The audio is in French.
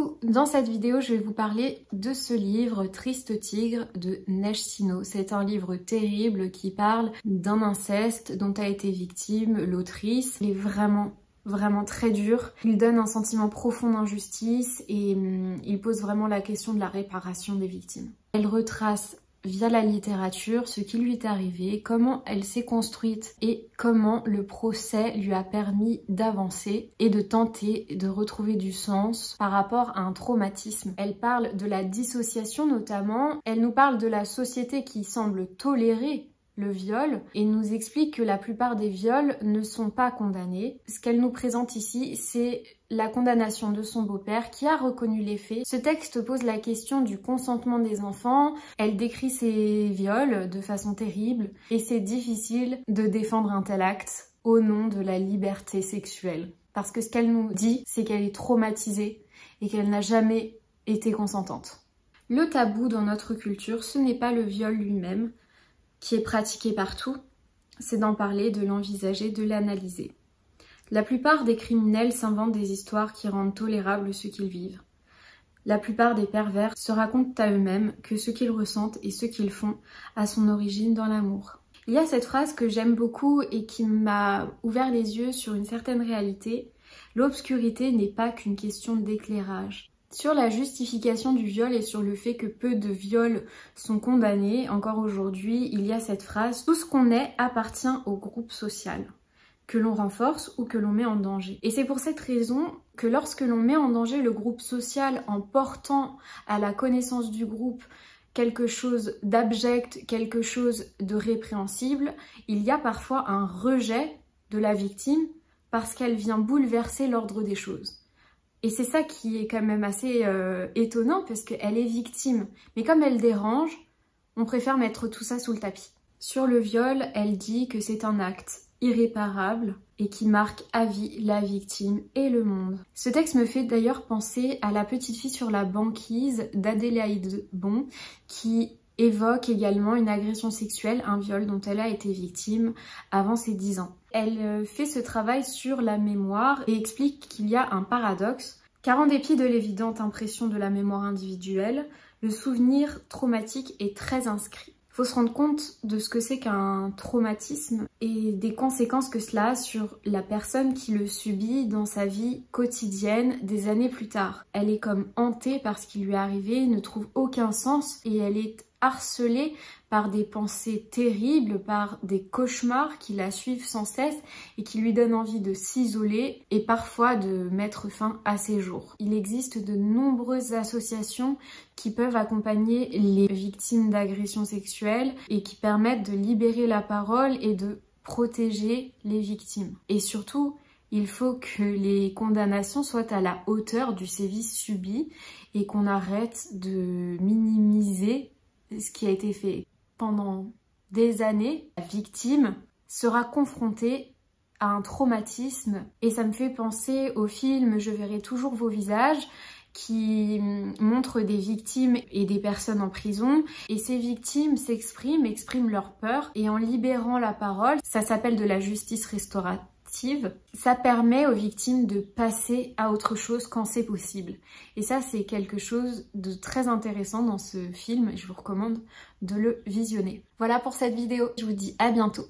coup, dans cette vidéo, je vais vous parler de ce livre Triste Tigre de Neige Sino. C'est un livre terrible qui parle d'un inceste dont a été victime l'autrice. Il est vraiment très dur. Il donne un sentiment profond d'injustice et il pose vraiment la question de la réparation des victimes. Elle retrace via la littérature ce qui lui est arrivé, comment elle s'est construite et comment le procès lui a permis d'avancer et de tenter de retrouver du sens par rapport à un traumatisme. Elle parle de la dissociation notamment, elle nous parle de la société qui semble tolérer le viol et nous explique que la plupart des viols ne sont pas condamnés. Ce qu'elle nous présente ici, c'est la condamnation de son beau-père qui a reconnu les faits. Ce texte pose la question du consentement des enfants, elle décrit ces viols de façon terrible et c'est difficile de défendre un tel acte au nom de la liberté sexuelle. Parce que ce qu'elle nous dit, c'est qu'elle est traumatisée et qu'elle n'a jamais été consentante. Le tabou dans notre culture, ce n'est pas le viol lui-même, qui est pratiqué partout, c'est d'en parler, de l'envisager, de l'analyser. La plupart des criminels s'inventent des histoires qui rendent tolérable ce qu'ils vivent. La plupart des pervers se racontent à eux-mêmes que ce qu'ils ressentent et ce qu'ils font a son origine dans l'amour. Il y a cette phrase que j'aime beaucoup et qui m'a ouvert les yeux sur une certaine réalité. L'obscurité n'est pas qu'une question d'éclairage. Sur la justification du viol et sur le fait que peu de viols sont condamnés, encore aujourd'hui, il y a cette phrase « Tout ce qu'on est appartient au groupe social » que l'on renforce ou que l'on met en danger. Et c'est pour cette raison que lorsque l'on met en danger le groupe social en portant à la connaissance du groupe quelque chose d'abject, quelque chose de répréhensible, il y a parfois un rejet de la victime parce qu'elle vient bouleverser l'ordre des choses. Et c'est ça qui est quand même assez étonnant parce qu'elle est victime. Mais comme elle dérange, on préfère mettre tout ça sous le tapis. Sur le viol, elle dit que c'est un acte irréparable et qui marque à vie la victime et le monde. Ce texte me fait d'ailleurs penser à La petite fille sur la banquise d'Adélaïde Bon qui évoque également une agression sexuelle, un viol dont elle a été victime avant ses 10 ans. Elle fait ce travail sur la mémoire et explique qu'il y a un paradoxe, car en dépit de l'évidente impression de la mémoire individuelle, le souvenir traumatique est très inscrit. Il faut se rendre compte de ce que c'est qu'un traumatisme et des conséquences que cela a sur la personne qui le subit dans sa vie quotidienne des années plus tard. Elle est comme hantée par ce qui lui est arrivé, ne trouve aucun sens et elle est harcelée par des pensées terribles, par des cauchemars qui la suivent sans cesse et qui lui donnent envie de s'isoler et parfois de mettre fin à ses jours. Il existe de nombreuses associations qui peuvent accompagner les victimes d'agressions sexuelles et qui permettent de libérer la parole et de protéger les victimes. Et surtout, il faut que les condamnations soient à la hauteur du sévice subi et qu'on arrête de minimiser ce qui a été fait. Pendant des années, la victime sera confrontée à un traumatisme et ça me fait penser au film Je verrai toujours vos visages qui montre des victimes et des personnes en prison et ces victimes expriment leur peur et en libérant la parole, ça s'appelle de la justice restaurative. Ça permet aux victimes de passer à autre chose quand c'est possible. Et ça, c'est quelque chose de très intéressant dans ce film. Je vous recommande de le visionner. Voilà pour cette vidéo. Je vous dis à bientôt.